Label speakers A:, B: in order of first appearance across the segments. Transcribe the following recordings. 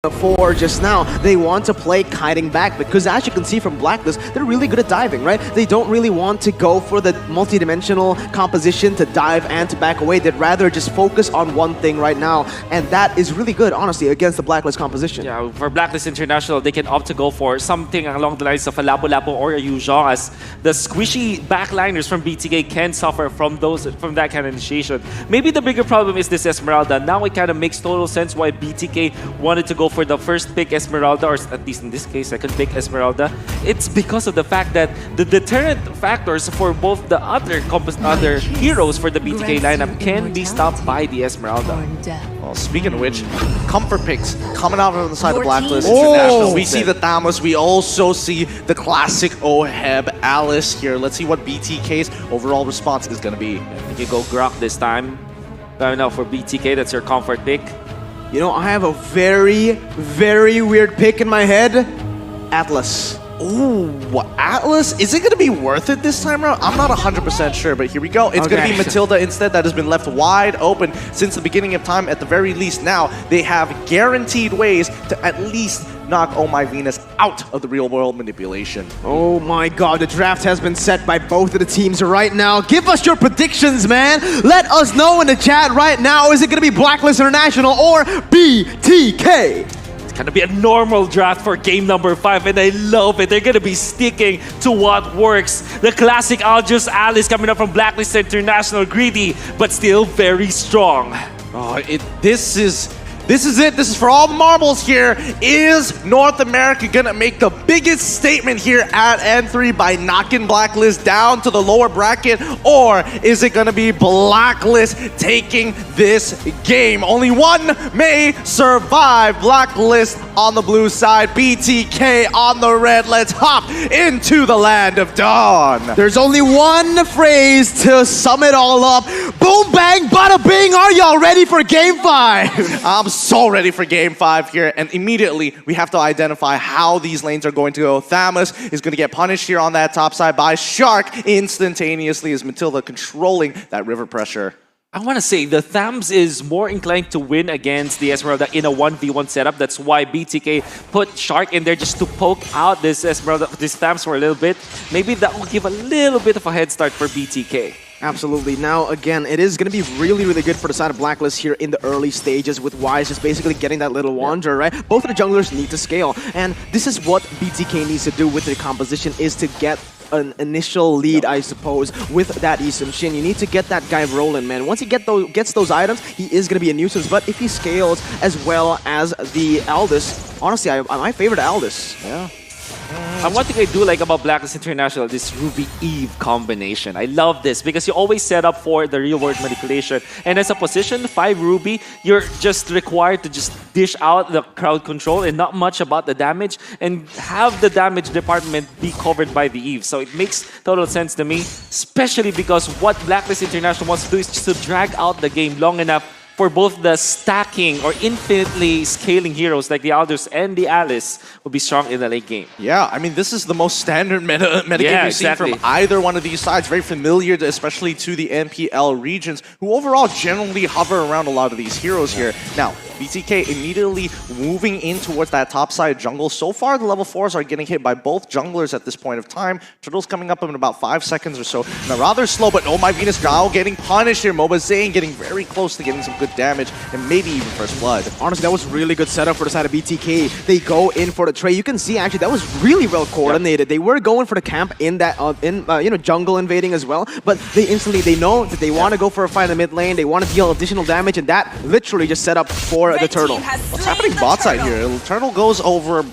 A: for just now, they want to play kiting back because as you can see from Blacklist, they're really good at diving, right? They don't really want to go for the multi-dimensional composition to dive and to back away. They'd rather just focus on one thing right now, and that is really good, honestly, against the Blacklist composition.
B: Yeah, for Blacklist International, they can opt to go for something along the lines of a Lapu-Lapu or a Yuzhong, as the squishy backliners from BTK can suffer from that kind of initiation. Maybe the bigger problem is this Esmeralda. Now it kind of makes total sense why BTK wanted to go for the first pick Esmeralda, or at least in this case, second pick Esmeralda. It's because of the fact that the deterrent factors for both the other heroes for the BTK lineup can be stopped by the Esmeralda.
C: Well, speaking of which, comfort picks coming out on the side of Blacklist
A: Oh!
C: International. We see the Thanos. We also see the classic Oheb Alice here. Let's see what BTK's overall response is going to be.
B: I think you go Grok this time. Now for BTK, that's your comfort pick.
A: You know, I have a very, very weird pick in my head. Atlas.
C: Ooh, Atlas? Is it going to be worth it this time around? I'm not 100% sure, but here we go. It's going to be Matilda instead. That has been left wide open since the beginning of time. At the very least, now they have guaranteed ways to at least knock Oh My Venus out of the real-world manipulation.
A: Oh my god, the draft has been set by both of the teams right now. Give us your predictions, man. Let us know in the chat right now. Is it going to be Blacklist International or BTK?
B: Gonna be a normal draft for game number 5, and I love it. They're gonna be sticking to what works. The classic Aljus Alice coming up from Blacklist International, greedy but still very strong.
C: Oh, this is it. This is for all the marbles here. Is North America gonna make the biggest statement here at N3 by knocking Blacklist down to the lower bracket, or is it gonna be Blacklist taking this game? Only one may survive. Blacklist on the blue side, BTK on the red. Let's hop into the land of dawn.
A: There's only one phrase to sum it all up. Boom, bang, bada bing. Are y'all ready for game 5?
C: I'm so ready for game 5 here, and immediately we have to identify how these lanes are going to go. Thamus is going to get punished here on that top side by Shark instantaneously as Matilda controlling that river pressure.
B: I want to say the Thams is more inclined to win against the Esmeralda in a 1v1 setup. That's why BTK put Shark in there just to poke out this Esmeralda, this Thams for a little bit. Maybe that will give a little bit of a head start for BTK.
A: Absolutely. Now, again, it is going to be really, really good for the side of Blacklist here in the early stages with Wise just basically getting that little Wanderer, right? Both of the junglers need to scale, and this is what BTK needs to do with their composition, is to get an initial lead, I suppose, with that Yi Sun-shin. You need to get that guy rolling, man. Once he gets those items, he is going to be a nuisance, but if he scales as well as the Aldous, honestly, I favor the Aldous.
C: Yeah.
B: And one thing I do like about Blacklist International, this Ruby Eve combination. I love this because you always set up for the real world manipulation. And as a position 5 Ruby, you're just required to just dish out the crowd control and not much about the damage, and have the damage department be covered by the Eve. So it makes total sense to me, especially because what Blacklist International wants to do is just to drag out the game long enough for both the stacking or infinitely scaling heroes like the Aldous and the Alice will be strong in the late game.
C: Yeah, I mean, this is the most standard meta game we've seen from either one of these sides. Very familiar, especially to the NPL regions, who overall generally hover around a lot of these heroes here. Now, BTK immediately moving in towards that top side jungle. So far, the level 4s are getting hit by both junglers at this point of time. Turtle's coming up in about 5 seconds or so. Now, rather slow, but Oh My Venus now getting punished here. Moba Zane getting very close to getting some good damage, and maybe even first blood.
A: Honestly, that was really good setup for the side of BTK. They go in for the trade. You can see actually that was really well coordinated. Yep. They were going for the camp in that jungle invading as well, but they know that they want to go for a fight in the mid lane. They want to deal additional damage, and that literally just set up for the Turtle.
C: What's happening bot side here? Turtle goes over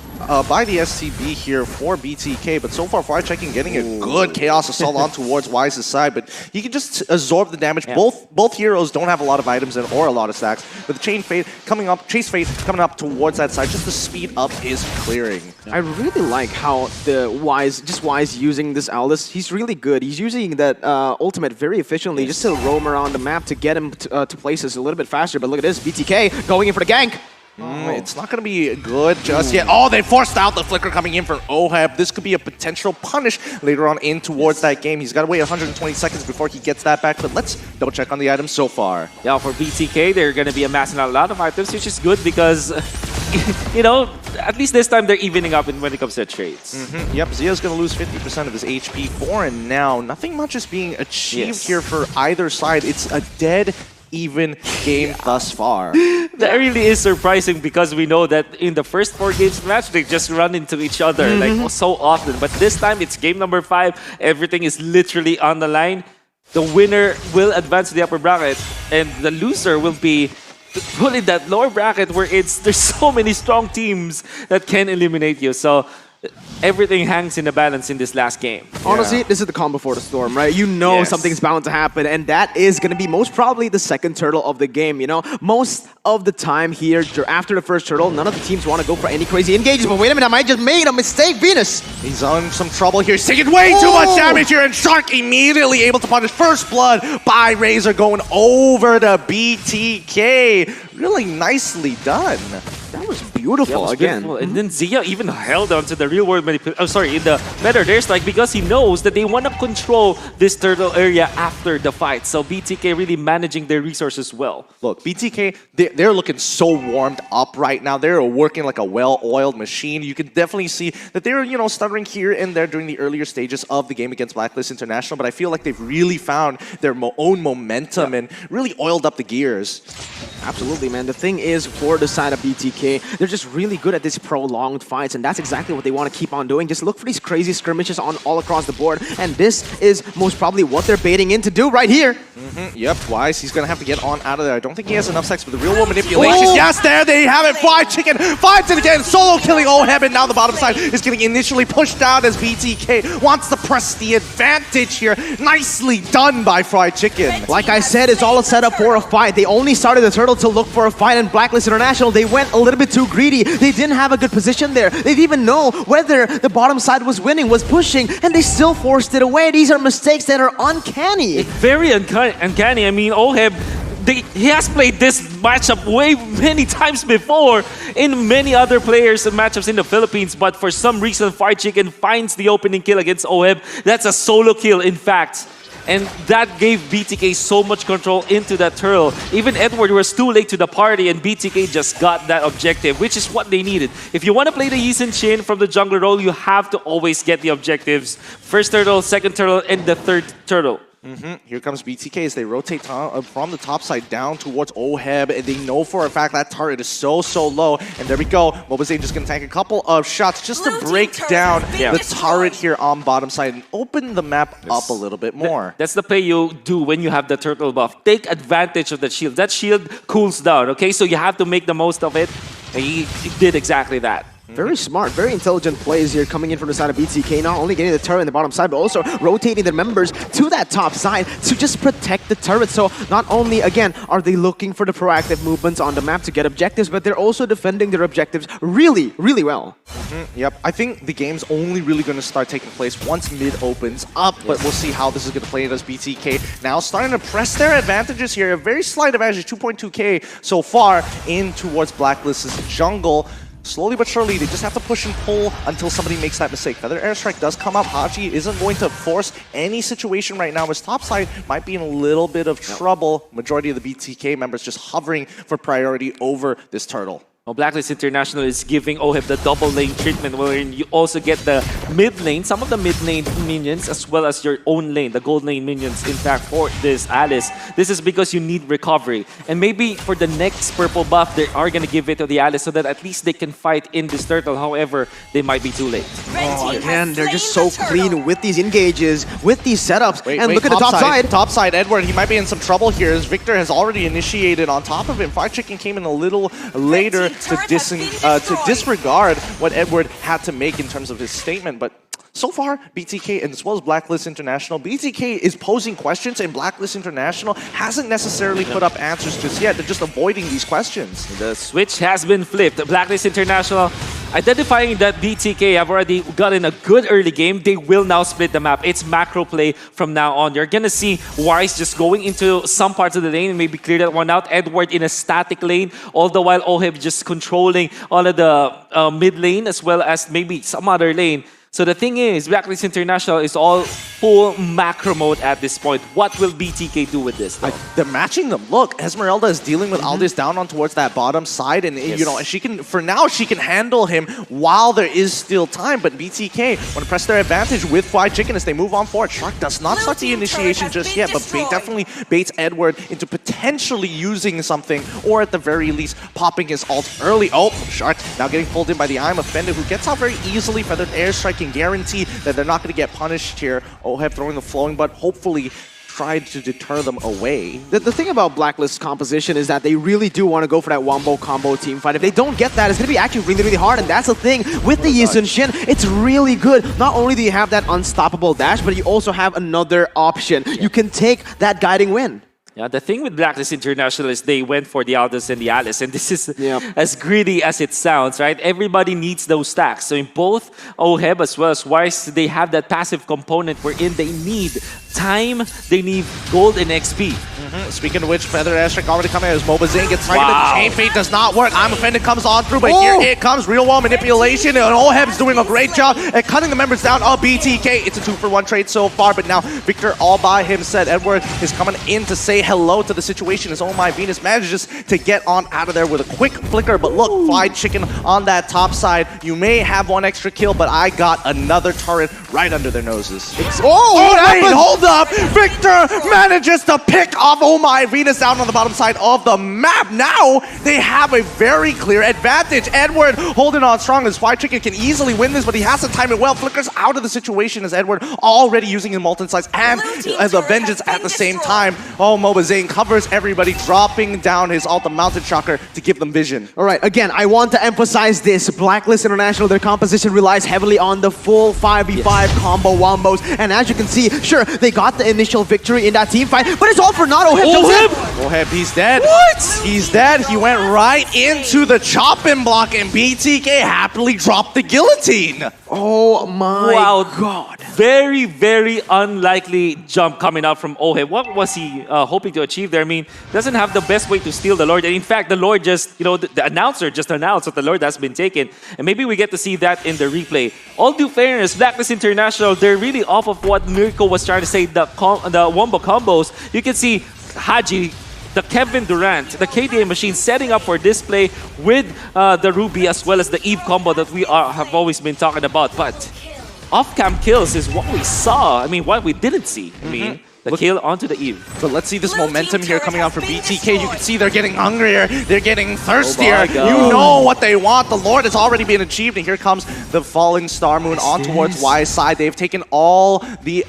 C: by the STB here for BTK, but so far, for checking, getting a good Chaos Assault on towards Wise's side, but he can just absorb the damage. Yeah. Both heroes don't have a lot of items or a lot of stacks, but the Chase Fate coming up towards that side just to speed up his clearing.
A: I really like how the Wise using this Aldous. He's really good. He's using that ultimate very efficiently just to roam around the map to get him to places a little bit faster. But look at this, BTK going in for the gank.
C: It's not going to be good just yet. Oh, they forced out the flicker coming in for Oheb. This could be a potential punish later on in towards that game. He's got to wait 120 seconds before he gets that back, but let's double check on the items so far.
B: Yeah, for BTK, they're going to be amassing a lot of items, which is good because you know, at least this time they're evening up when it comes to trades.
C: Yep, Zia's going to lose 50% of his HP for and now. Nothing much is being achieved here for either side. It's a dead even game thus far.
B: That really is surprising because we know that in the first 4 games of the match, they just run into each other like so often. But this time, it's game number 5. Everything is literally on the line. The winner will advance to the upper bracket, and the loser will be put in that lower bracket where there's so many strong teams that can eliminate you. So everything hangs in the balance in this last game.
A: Honestly, this is the calm before the storm, right? You know something's bound to happen, and that is going to be most probably the second turtle of the game, you know? Most of the time here, after the first turtle, none of the teams want to go for any crazy engages, but wait a minute, I might just made a mistake, Venus!
C: He's on some trouble here. He's taking way too much damage here, and Shark immediately able to punish first blood by Razor going over to BTK. Really nicely done.
A: That was beautiful again.
B: Beautiful. And then Zia even held on to the real world manipulation. Oh, sorry, in the meta there's like because he knows that they want to control this turtle area after the fight. So BTK really managing their resources well.
C: Look, BTK, they're looking so warmed up right now. They're working like a well-oiled machine. You can definitely see that they're, you know, stuttering here and there during the earlier stages of the game against Blacklist International. But I feel like they've really found their own momentum and really oiled up the gears.
A: Absolutely, man. The thing is, for the side of BTK, they're just really good at these prolonged fights, and that's exactly what they want to keep on doing. Just look for these crazy skirmishes on all across the board, and this is most probably what they're baiting in to do right here.
C: Yep, Wise, he's going to have to get on out of there. I don't think he has enough sex for the real world manipulation. Yes, there they have it. Fried Chicken finds it again. Solo killing Oheb, and now the bottom side is getting initially pushed down as BTK wants to press the advantage here. Nicely done by Fried Chicken.
A: Like I said, it's all a setup for a fight. They only started the turtle to look for a fight in Blacklist International. They went a little bit too greedy. They didn't have a good position there. They didn't even know whether the bottom side was winning, was pushing, and they still forced it away. These are mistakes that are uncanny.
B: Very uncanny. I mean, Oheb, he has played this matchup way many times before in many other players and matchups in the Philippines, but for some reason, Fried Chicken finds the opening kill against Oheb. That's a solo kill, in fact. And that gave BTK so much control into that turtle. Even Edward was too late to the party, and BTK just got that objective, which is what they needed. If you want to play the Yi Sin Shin from the jungler role, you have to always get the objectives. First turtle, second turtle, and the third turtle.
C: Here comes BTK as they rotate from the top side down towards Oheb, and they know for a fact that turret is so low. And there we go. Mobazane just going to tank a couple of shots just to break down the turret here on bottom side and open the map up a little bit more.
B: That's the play you do when you have the turtle buff. Take advantage of that shield. That shield cools down, okay? So you have to make the most of it. And he did exactly that.
A: Very smart, very intelligent plays here coming in from the side of BTK, not only getting the turret in the bottom side, but also rotating their members to that top side to just protect the turret. So not only, again, are they looking for the proactive movements on the map to get objectives, but they're also defending their objectives really well.
C: Yep, I think the game's only really going to start taking place once mid opens up, but we'll see how this is going to play it as BTK now starting to press their advantages here. A very slight advantage, 2.2k so far in towards Blacklist's jungle. Slowly but surely, they just have to push and pull until somebody makes that mistake. Feather Airstrike does come up. Haji isn't going to force any situation right now. His top side might be in a little bit of trouble. Majority of the BTK members just hovering for priority over this turtle.
B: Well, Blacklist International is giving Oheb the double lane treatment wherein you also get the mid lane, some of the mid lane minions, as well as your own lane, the gold lane minions, in fact, for this Alice. This is because you need recovery. And maybe for the next purple buff, they are going to give it to the Alice so that at least they can fight in this turtle. However, they might be too late.
A: Oh, again, they're just so clean with these engages, with these setups. And look at the top side.
C: Top side, Edward, he might be in some trouble here as Victor has already initiated on top of him. Fried Chicken came in a little later to disregard what Edward had to make in terms of his statement, but so far, BTK and as well as Blacklist International, BTK is posing questions and Blacklist International hasn't necessarily put up answers just yet. They're just avoiding these questions.
B: The switch has been flipped. Blacklist International identifying that BTK have already gotten a good early game. They will now split the map. It's macro play from now on. You're going to see Wise just going into some parts of the lane and maybe clear that one out. Edward in a static lane, all the while Oheb just controlling all of the mid lane as well as maybe some other lane. So the thing is, Blacklist International is all full macro mode at this point. What will BTK do with this?
C: They're matching them. Look, Esmeralda is dealing with Aldous down on towards that bottom side, and you know she can. For now, she can handle him while there is still time. But BTK want to press their advantage with Fried Chicken as they move on forward. Shark does not start the initiation just yet, but definitely baits Edward into potentially using something, or at the very least popping his ult early. Oh, Shark now getting pulled in by the I'm Offended, who gets out very easily. Feathered Airstrike can guarantee that they're not going to get punished here. Oheb throwing the flowing, but hopefully tried to deter them away.
A: The thing about Blacklist's composition is that they really do want to go for that wombo combo team fight. If they don't get that, it's going to be actually really, really hard. And that's the thing with the Yi Sun-shin. It's really good. Not only do you have that unstoppable dash, but you also have another option. You can take that guiding win.
B: Yeah, the thing with Blacklist International is they went for the Aldous and the Alice, and this is as greedy as it sounds, right? Everybody needs those stacks. So in both Oheb as well as Wise, they have that passive component wherein they need time, they need gold and XP.
C: Speaking of which, Feather Airstrike already coming as Moba Zane gets targeted. Chain Fate does not work. I'm Offended comes on through, but here it comes. Real wall manipulation, and Oheb's doing a great job at cutting the members down of BTK. It's a 2-for-1 trade so far, but now Victor all by himself. Edward is coming in to say hello to the situation as Oh My Venus manages to get on out of there with a quick flicker. But look, Fried Chicken on that top side. You may have one extra kill, but I got another turret right under their noses.
A: Wait,
C: hold up! Victor manages to pick off Oh My Venus down on the bottom side of the map. Now they have a very clear advantage. Edward holding on strong as Fried Chicken can easily win this, but he has to time it well. Flickers out of the situation as Edward already using his Molten Slice and as a Vengeance at the same time. Oh, Moba Zane covers everybody, dropping down his Ultimate Mountain Shocker to give them vision.
A: All right, again, I want to emphasize this. Blacklist International, their composition relies heavily on the full 5v5 combo wombos. And as you can see, sure, they got the initial victory in that team fight, but it's all for not Oheb.
C: Oheb, he's dead.
B: What?
C: He's dead. He went right into the chopping block, and BTK happily dropped the guillotine.
A: Oh my god.
B: Very, very unlikely jump coming out from Oheb. What was he hoping to achieve there? I mean, doesn't have the best way to steal the Lord. And in fact, the Lord just, you know, the announcer just announced that the Lord has been taken. And maybe we get to see that in the replay. All due fairness, Blacklist International, they're really off of what Mirko was trying to say, the wombo combos. You can see Haji, the Kevin Durant, the KDA machine setting up for display with the Ruby as well as the Eve combo that we have always been talking about. But off-cam kills is what we saw. I mean, what we didn't see. I mean, the kill onto the Eve.
C: But let's see this momentum here coming out for BTK. You can see they're getting hungrier. They're getting thirstier. You know what they want. The Lord has already been achieved. And here comes the falling Star Moon on towards Y's side. They've taken all the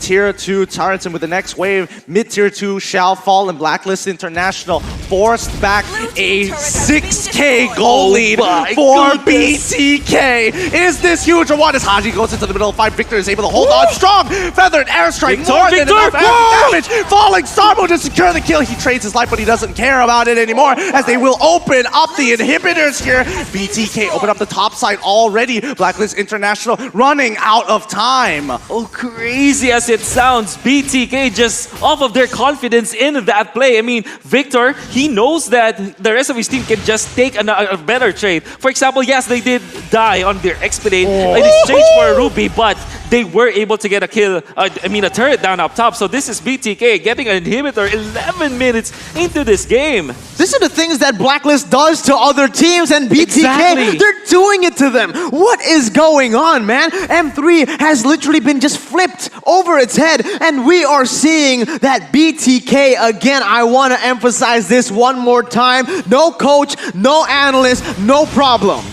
C: tier 2 turrets. And with the next wave, mid-tier 2 shall fall. And Blacklist International forced back a 6K goal lead for BTK. Is this huge or what? As Haji goes into the middle of the fight, Victor is able to hold on strong. Feathered Airstrike. Damage. Falling Star Moon to secure the kill. He trades his life, but he doesn't care about it anymore as they will open up the inhibitors here. BTK open up the top side already. Blacklist International running out of time.
B: Oh, crazy as it sounds, BTK just off of their confidence in that play. I mean, Victor, he knows that the rest of his team can just take a better trade. For example, yes, they did die on their Expedite in exchange for a Ruby, but they were able to get a kill, a turret down up top. So this is BTK getting an inhibitor 11 minutes into this game.
A: These are the things that Blacklist does to other teams, and BTK, they're doing it to them. What is going on, man? M3 has literally been just flipped over its head, and we are seeing that BTK again. I want to emphasize this one more time. No coach, no analyst, no problem.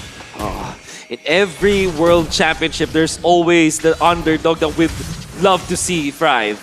B: In every world championship, there's always the underdog that we've love to see thrive.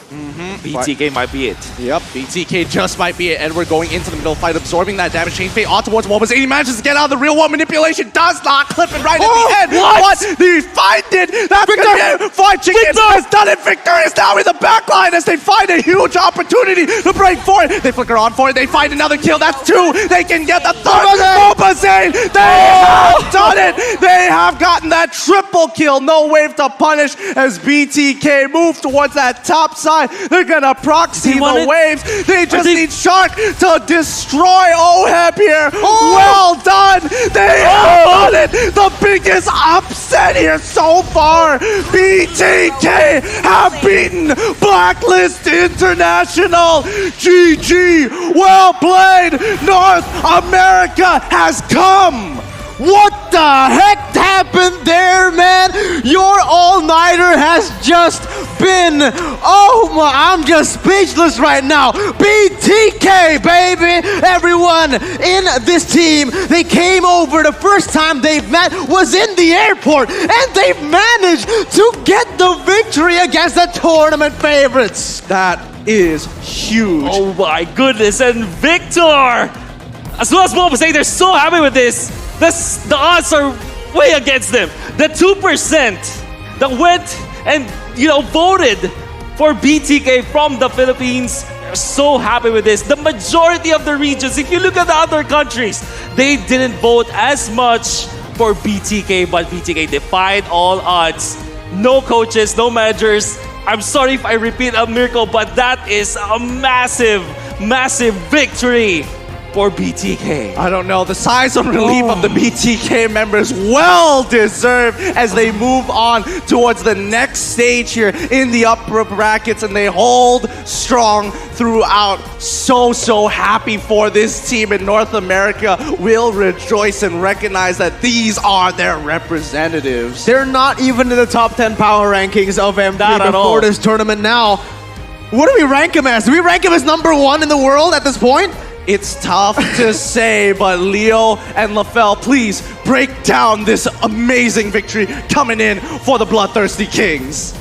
B: BTK might be it.
C: Yep, BTK just might be it. Edward going into the middle fight, absorbing that damage. Chain Fate on towards Moba Zane. He manages to get out of the real one. Manipulation does not clip it right at the end. What? They find it. That's Victor. Fried Chicken has done it. Victor is now in the backline as they find a huge opportunity to break for it. They flicker on for it. They find another kill. That's 2. They can get the 3rd. Moba Zane. They have done it. They have gotten that triple kill. No wave to punish as BTK moves towards that top side. They're gonna proxy the waves. They just need Shark to destroy Oheb here. Well done. They have done it. The biggest upset 100% here so far. BTK have beaten Blacklist International. GG, well played. North America has come.
A: What the heck happened there, man? Your all-nighter has just been... Oh my, I'm just speechless right now. BTK, baby! Everyone in this team, they came over. The first time they met was in the airport, and they've managed to get the victory against the tournament favorites.
C: That is huge.
B: Oh my goodness, and Victor! As well as Mo was saying, they're so happy with this. The odds are way against them. The 2% that went and voted for BTK from the Philippines, they're so happy with this. The majority of the regions, if you look at the other countries, they didn't vote as much for BTK, but BTK defied all odds. No coaches, no managers. I'm sorry if I repeat a miracle, but that is a massive, massive victory for BTK.
C: I don't know. The size of relief of the BTK members well deserved as they move on towards the next stage here in the upper brackets, and they hold strong throughout. So happy for this team in North America. Will rejoice and recognize that these are their representatives.
A: They're not even in the top 10 power rankings of MLBB before this tournament now. What do we rank him as? Do we rank him as #1 in the world at this point?
C: It's tough to say, but Leo and LaFell, please break down this amazing victory coming in for the Bloodthirsty Kings.